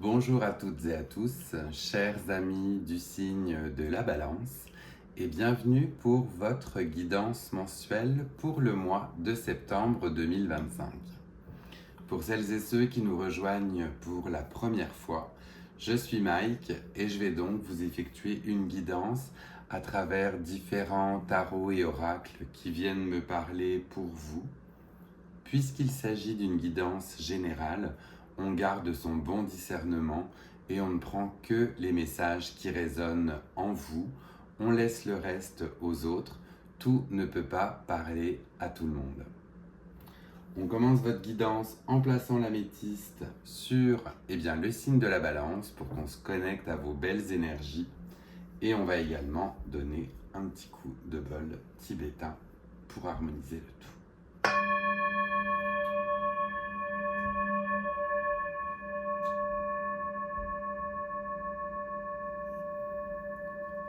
Bonjour à toutes et à tous, chers amis du signe de la Balance, et bienvenue pour votre guidance mensuelle pour le mois de septembre 2025. Pour celles et ceux qui nous rejoignent pour la première fois, je suis Mike et je vais donc vous effectuer une guidance à travers différents tarots et oracles qui viennent me parler pour vous. Puisqu'il s'agit d'une guidance générale, on garde son bon discernement et on ne prend que les messages qui résonnent en vous. On laisse le reste aux autres. Tout ne peut pas parler à tout le monde. On commence votre guidance en plaçant l'améthyste sur le signe de la Balance pour qu'on se connecte à vos belles énergies. Et on va également donner un petit coup de bol tibétain pour harmoniser le tout.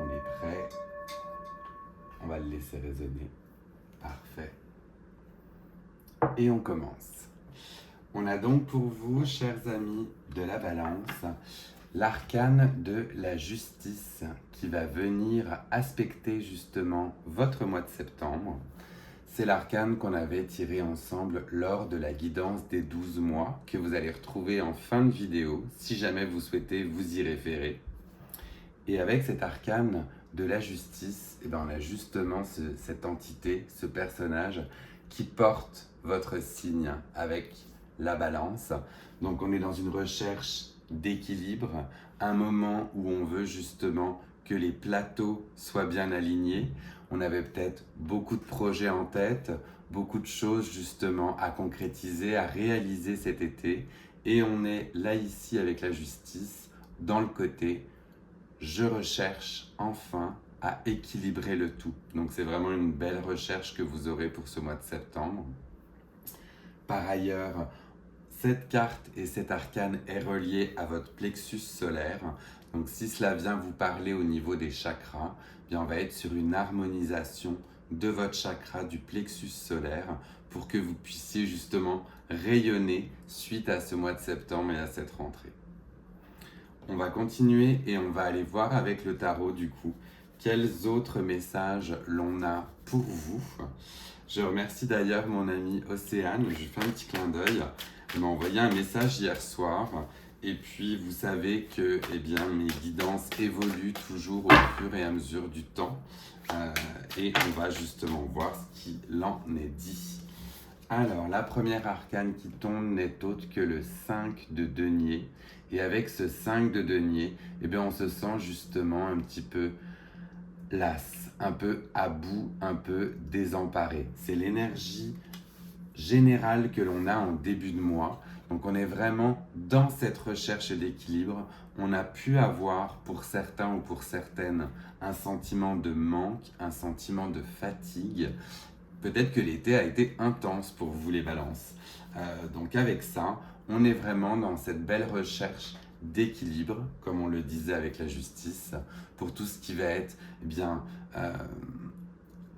On est prêt. On va le laisser résonner. Parfait. Et on commence. On a donc pour vous, chers amis de la Balance, l'arcane de la justice qui va venir aspecter justement votre mois de septembre. C'est l'arcane qu'on avait tiré ensemble lors de la guidance des 12 mois que vous allez retrouver en fin de vidéo si jamais vous souhaitez vous y référer. Et avec cet arcane de la justice, et ben on a justement cette entité, ce personnage qui porte votre signe avec la Balance. Donc on est dans une recherche d'équilibre, un moment où on veut justement que les plateaux soient bien alignés. On avait peut-être beaucoup de projets en tête, beaucoup de choses justement à concrétiser, à réaliser cet été. Et on est là ici avec la justice, dans le côté je recherche enfin à équilibrer le tout. Donc c'est vraiment une belle recherche que vous aurez pour ce mois de septembre. Par ailleurs, cette carte et cet arcane est relié à votre plexus solaire. Donc si cela vient vous parler au niveau des chakras, bien on va être sur une harmonisation de votre chakra du plexus solaire pour que vous puissiez justement rayonner suite à ce mois de septembre et à cette rentrée. On va continuer et on va aller voir avec le tarot du coup quels autres messages l'on a pour vous. Je remercie d'ailleurs mon amie Océane, je lui fais un petit clin d'œil. Elle m'a envoyé un message hier soir et puis vous savez que mes guidances évoluent toujours au fur et à mesure du temps et on va justement voir ce qu'il en est dit. Alors, la première arcane qui tombe n'est autre que le 5 de denier. Et avec ce 5 de denier, on se sent justement un petit peu las, un peu à bout, un peu désemparé. C'est l'énergie générale que l'on a en début de mois. Donc on est vraiment dans cette recherche d'équilibre. On a pu avoir pour certains ou pour certaines un sentiment de manque, un sentiment de fatigue. Peut-être que l'été a été intense pour vous les balances. Donc avec ça, on est vraiment dans cette belle recherche d'équilibre, comme on le disait avec la justice, pour tout ce qui va être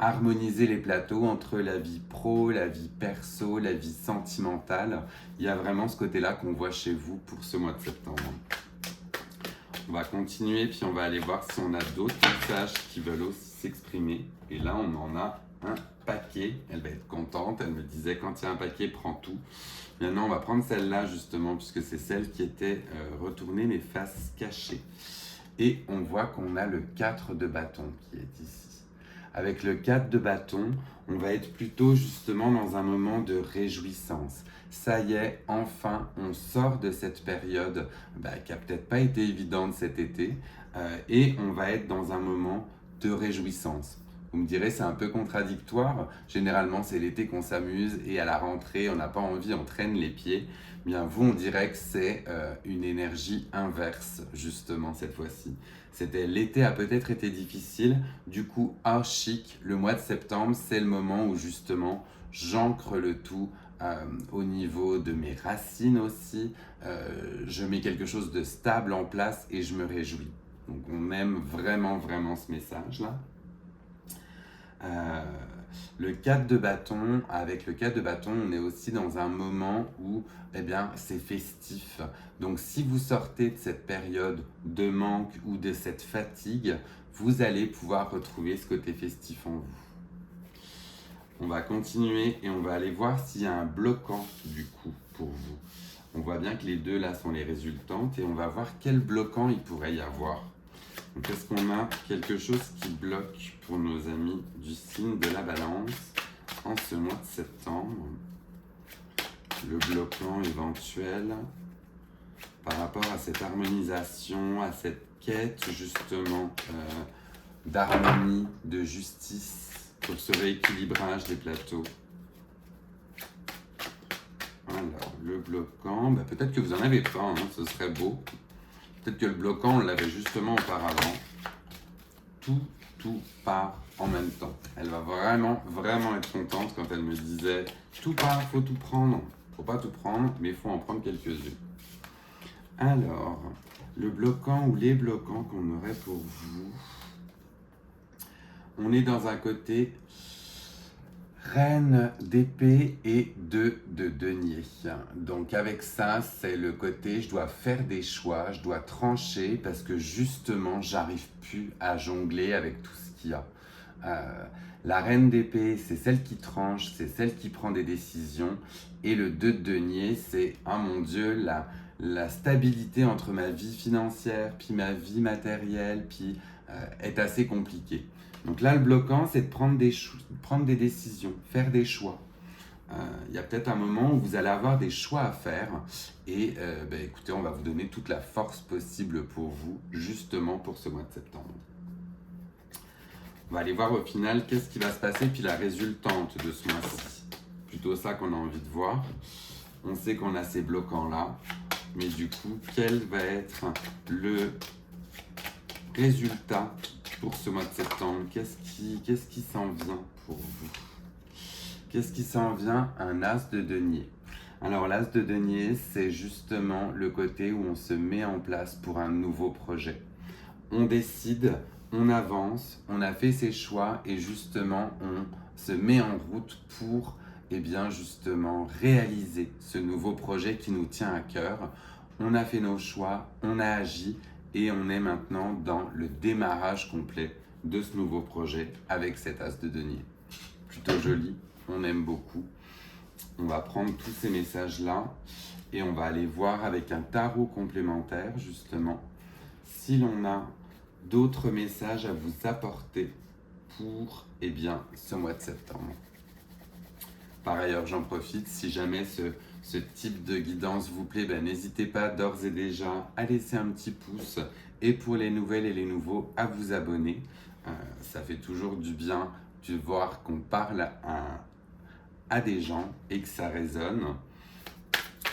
harmoniser les plateaux entre la vie pro, la vie perso, la vie sentimentale. Il y a vraiment ce côté-là qu'on voit chez vous pour ce mois de septembre. On va continuer, puis on va aller voir si on a d'autres messages qui veulent aussi s'exprimer. Et là, on en a un paquet. Elle va être contente. Elle me disait, quand il y a un paquet, prends tout. Maintenant, on va prendre celle-là, justement, puisque c'est celle qui était retournée, mais face cachée. Et on voit qu'on a le 4 de bâton qui est ici. Avec le 4 de bâton, on va être plutôt justement dans un moment de réjouissance. Ça y est, enfin, on sort de cette période qui n'a peut-être pas été évidente cet été et on va être dans un moment de réjouissance. Vous me direz, c'est un peu contradictoire. Généralement, c'est l'été qu'on s'amuse et à la rentrée, on n'a pas envie, on traîne les pieds. Bien, vous, on dirait que c'est une énergie inverse, justement, cette fois-ci. L'été a peut-être été difficile, du coup, chic, le mois de septembre, c'est le moment où, justement, j'ancre le tout au niveau de mes racines aussi. Je mets quelque chose de stable en place et je me réjouis. Donc, on aime vraiment, vraiment ce message-là. Le 4 de bâton, avec le 4 de bâton, on est aussi dans un moment où c'est festif. Donc si vous sortez de cette période de manque ou de cette fatigue, vous allez pouvoir retrouver ce côté festif en vous. On va continuer et on va aller voir s'il y a un bloquant du coup pour vous. On voit bien que les deux là sont les résultantes et on va voir quel bloquant il pourrait y avoir. Donc est-ce qu'on a quelque chose qui bloque pour nos amis du signe de la balance en ce mois de septembre? Le bloquant éventuel par rapport à cette harmonisation, à cette quête justement d'harmonie, de justice pour ce rééquilibrage des plateaux. Alors, le bloquant, peut-être que vous n'en avez pas, hein, ce serait beau. Peut-être que le bloquant, on l'avait justement auparavant. Tout part en même temps. Elle va vraiment être contente quand elle me disait « Tout part, il faut tout prendre. Faut pas tout prendre, mais il faut en prendre quelques-unes. » Alors, le bloquant ou les bloquants qu'on aurait pour vous, on est dans un côté reine d'épée et 2 de denier. Donc avec ça, c'est le côté je dois faire des choix, je dois trancher parce que justement, j'arrive plus à jongler avec tout ce qu'il y a. La reine d'épée, c'est celle qui tranche, c'est celle qui prend des décisions. Et le 2 de denier, c'est, oh mon Dieu, la stabilité entre ma vie financière, puis ma vie matérielle, puis est assez compliquée. Donc là, le bloquant, c'est de prendre des décisions, faire des choix. Il y a peut-être un moment où vous allez avoir des choix à faire et écoutez, on va vous donner toute la force possible pour vous, justement pour ce mois de septembre. On va aller voir au final qu'est-ce qui va se passer, puis la résultante de ce mois-ci. Plutôt ça qu'on a envie de voir. On sait qu'on a ces bloquants-là, mais du coup, quel va être le résultat pour ce mois de septembre? Qu'est-ce qui s'en vient pour vous? Qu'est-ce qui s'en vient? Un as de denier. Alors l'as de denier, c'est justement le côté où on se met en place pour un nouveau projet. On décide, on avance, on a fait ses choix et justement on se met en route pour justement réaliser ce nouveau projet qui nous tient à cœur. On a fait nos choix, on a agi et on est maintenant dans le démarrage complet de ce nouveau projet avec cet as de denier. Plutôt joli, on aime beaucoup. On va prendre tous ces messages-là et on va aller voir avec un tarot complémentaire justement si l'on a d'autres messages à vous apporter pour ce mois de septembre. Par ailleurs, j'en profite, si jamais ce type de guidance vous plaît, n'hésitez pas d'ores et déjà à laisser un petit pouce et pour les nouvelles et les nouveaux, à vous abonner. Ça fait toujours du bien de voir qu'on parle à des gens et que ça résonne.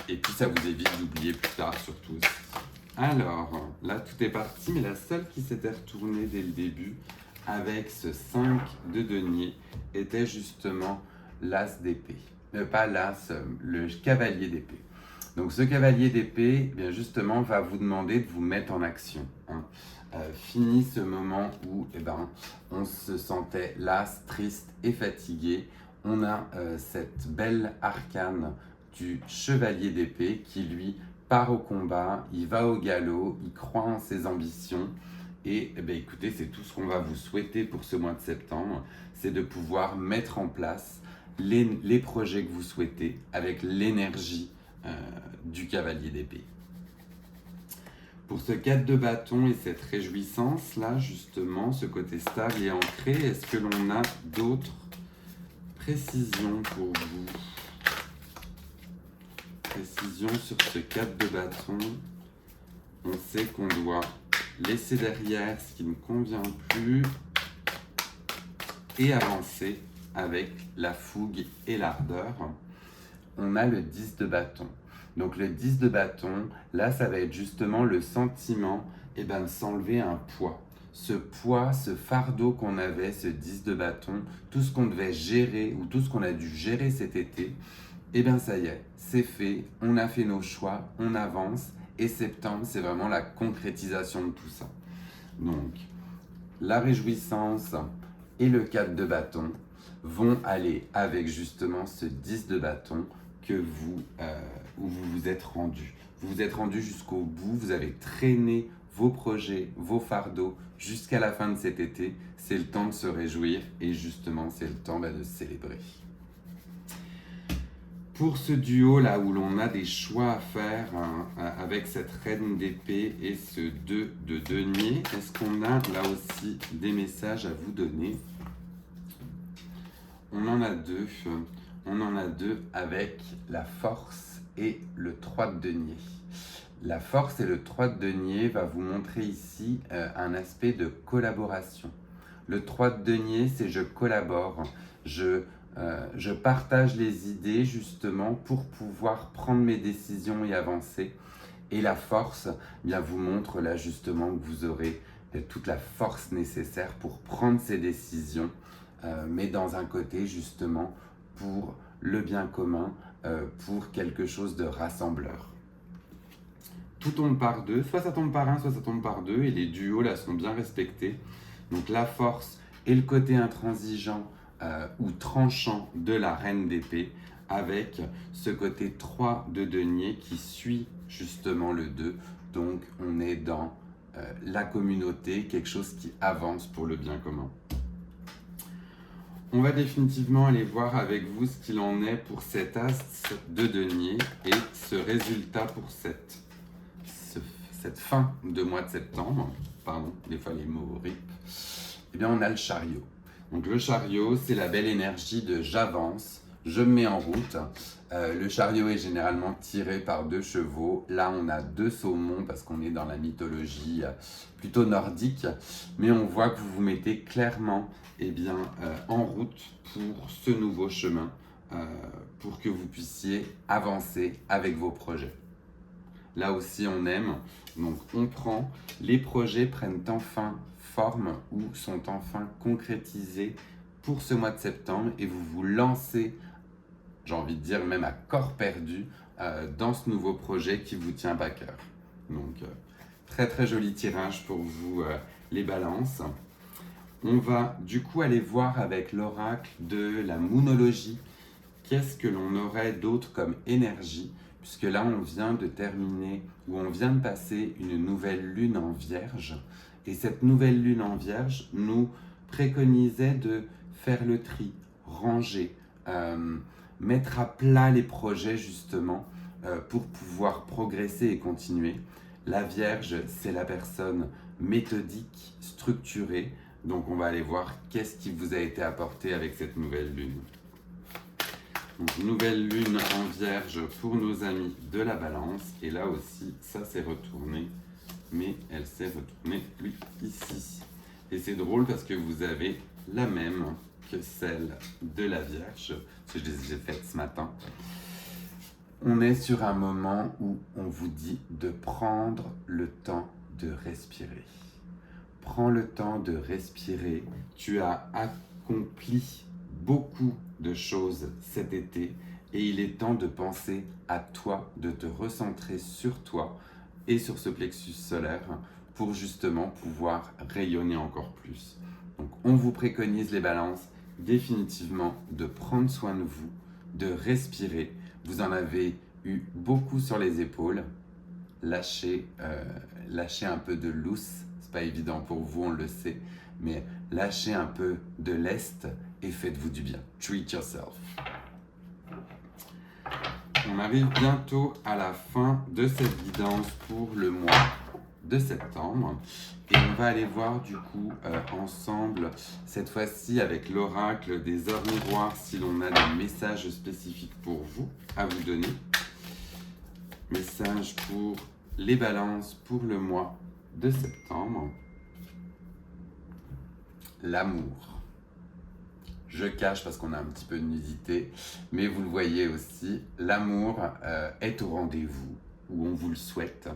Et puis ça vous évite d'oublier plus tard surtout. Alors, là tout est parti, mais la seule qui s'était retournée dès le début avec ce 5 de denier était justement l'as d'épée. Pas l'as, le cavalier d'épée. Donc ce cavalier d'épée, justement, va vous demander de vous mettre en action. Fini ce moment où on se sentait las, triste et fatigué. On a cette belle arcane du chevalier d'épée qui lui part au combat, il va au galop, il croit en ses ambitions. Et écoutez, c'est tout ce qu'on va vous souhaiter pour ce mois de septembre, c'est de pouvoir mettre en place les projets que vous souhaitez avec l'énergie du cavalier d'épée. Pour ce 4 de bâton et cette réjouissance-là, justement, ce côté stable et ancré, est-ce que l'on a d'autres précisions pour vous? Précision sur ce 4 de bâton. On sait qu'on doit laisser derrière ce qui ne convient plus et avancer avec la fougue et l'ardeur. On a le 10 de bâton. Donc le 10 de bâton, là ça va être justement le sentiment de s'enlever un poids. Ce poids, ce fardeau qu'on avait, ce 10 de bâton, tout ce qu'on devait gérer ou tout ce qu'on a dû gérer cet été, ça y est, c'est fait, on a fait nos choix, on avance. Et septembre, c'est vraiment la concrétisation de tout ça. Donc, la réjouissance et le 4 de bâton. vont aller avec justement ce 10 de bâton où vous vous êtes rendu. Vous vous êtes rendu jusqu'au bout, vous avez traîné vos projets, vos fardeaux jusqu'à la fin de cet été. C'est le temps de se réjouir et justement c'est le temps de célébrer. Pour ce duo là où l'on a des choix à faire avec cette reine d'épée et ce 2 de denier, est-ce qu'on a là aussi des messages à vous donner? On en a deux. On en a deux avec la force et le 3 de denier. La force et le 3 de denier va vous montrer ici un aspect de collaboration. Le 3 de denier, c'est je collabore, je partage les idées justement pour pouvoir prendre mes décisions et avancer. Et la force bien, vous montre là justement que vous aurez toute la force nécessaire pour prendre ces décisions, mais dans un côté justement pour le bien commun, pour quelque chose de rassembleur. Tout tombe par deux, soit ça tombe par un, soit ça tombe par deux, et les duos là sont bien respectés. Donc la force et le côté intransigeant ou tranchant de la reine d'épée, avec ce côté 3 de denier qui suit justement le 2. Donc on est dans la communauté, quelque chose qui avance pour le bien commun. On va définitivement aller voir avec vous ce qu'il en est pour cet as de denier et ce résultat pour cette fin de mois de septembre. Pardon, des fois les mots rip. Eh bien, on a le chariot. Donc le chariot, c'est la belle énergie de j'avance, je me mets en route. Le chariot est généralement tiré par 2 chevaux. Là, on a 2 saumons parce qu'on est dans la mythologie plutôt nordique. Mais on voit que vous vous mettez clairement en route pour ce nouveau chemin, pour que vous puissiez avancer avec vos projets. Là aussi, on aime. Donc, on prend. Les projets prennent enfin forme ou sont enfin concrétisés pour ce mois de septembre et vous vous lancez, j'ai envie de dire même à corps perdu, dans ce nouveau projet qui vous tient à cœur. Donc, très très joli tirage pour vous, les balances. On va du coup aller voir avec l'oracle de la moonologie qu'est-ce que l'on aurait d'autre comme énergie, puisque là on vient de terminer ou on vient de passer une nouvelle lune en Vierge, et cette nouvelle lune en Vierge nous préconisait de faire le tri, ranger, mettre à plat les projets justement pour pouvoir progresser et continuer. La Vierge, c'est la personne méthodique, structurée, donc on va aller voir qu'est-ce qui vous a été apporté avec cette nouvelle lune. Donc, nouvelle lune en Vierge pour nos amis de la Balance. Et là aussi, ça s'est retourné. Mais elle s'est retournée, oui, ici. Et c'est drôle parce que vous avez la même que celle de la Vierge. Que j'ai faite ce matin. On est sur un moment où on vous dit de prendre le temps de respirer. Prends le temps de respirer. Tu as accompli beaucoup de choses cet été et il est temps de penser à toi, de te recentrer sur toi et sur ce plexus solaire pour justement pouvoir rayonner encore plus. Donc on vous préconise les balances définitivement de prendre soin de vous, de respirer. Vous en avez eu beaucoup sur les épaules. Lâchez un peu de loose, c'est pas évident pour vous, on le sait, mais lâchez un peu de lest et faites-vous du bien. Treat yourself. On arrive bientôt à la fin de cette guidance pour le mois de septembre et on va aller voir du coup ensemble, cette fois-ci avec l'oracle des heures miroirs, si l'on a des messages spécifiques pour vous à vous donner. Message pour les balances pour le mois de septembre. L'amour. Je cache parce qu'on a un petit peu de nudité, mais vous le voyez aussi, l'amour est au rendez-vous, ou on vous le souhaite.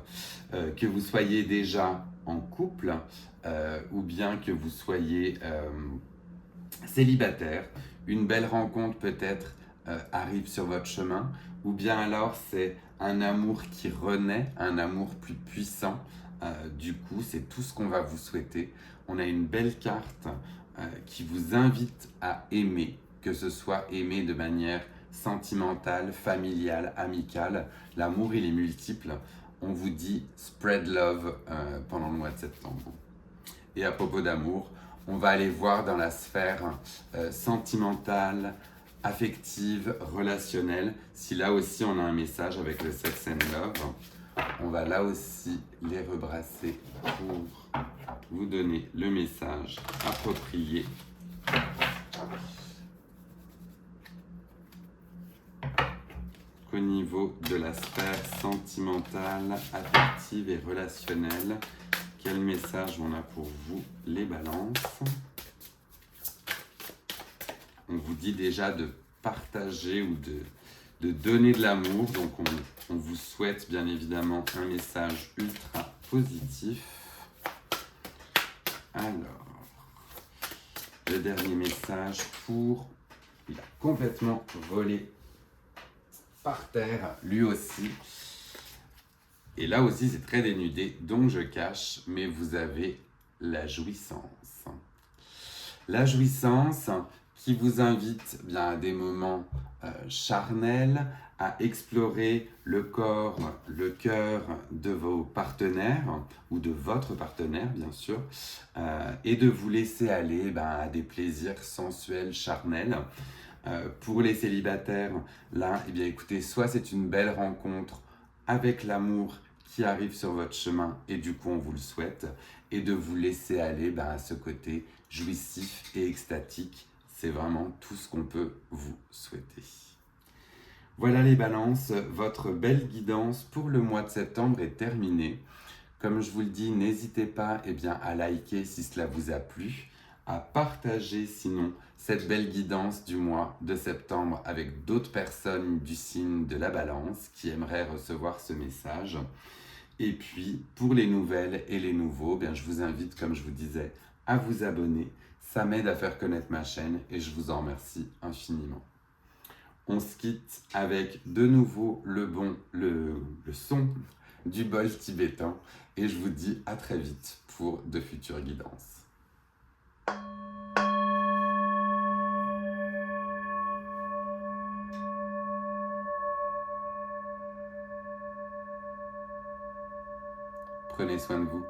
Que vous soyez déjà en couple, ou bien que vous soyez célibataire, une belle rencontre peut-être arrive sur votre chemin, ou bien alors c'est un amour qui renaît, un amour plus puissant. Du coup, c'est tout ce qu'on va vous souhaiter. On a une belle carte qui vous invite à aimer, que ce soit aimé de manière sentimentale, familiale, amicale. L'amour, il est multiple. On vous dit spread love pendant le mois de septembre. Et à propos d'amour, on va aller voir dans la sphère sentimentale, affective, relationnelle. Si là aussi on a un message avec le sex and love, on va là aussi les rebrasser pour vous donner le message approprié. Au niveau de la sphère sentimentale, affective et relationnelle, quel message on a pour vous, les balances? On vous dit déjà de partager ou de donner de l'amour. Donc on vous souhaite bien évidemment un message ultra positif. Alors, le dernier message pour... Il a complètement volé par terre, lui aussi. Et là aussi, c'est très dénudé, donc je cache, mais vous avez la jouissance. La jouissance qui vous invite bien à des moments charnels, à explorer le corps, le cœur de vos partenaires, ou de votre partenaire, bien sûr, et de vous laisser aller à des plaisirs sensuels, charnels. Pour les célibataires, là, eh bien, écoutez, soit c'est une belle rencontre avec l'amour qui arrive sur votre chemin, et du coup, on vous le souhaite, et de vous laisser aller à ce côté jouissif et extatique. C'est vraiment tout ce qu'on peut vous souhaiter. Voilà les balances, votre belle guidance pour le mois de septembre est terminée. Comme je vous le dis, n'hésitez pas à liker si cela vous a plu, à partager sinon cette belle guidance du mois de septembre avec d'autres personnes du signe de la Balance qui aimeraient recevoir ce message. Et puis, pour les nouvelles et les nouveaux, je vous invite, comme je vous disais, à vous abonner. Ça m'aide à faire connaître ma chaîne et je vous en remercie infiniment. On se quitte avec de nouveau le son du bol tibétain et je vous dis à très vite pour de futures guidances. Prenez soin de vous.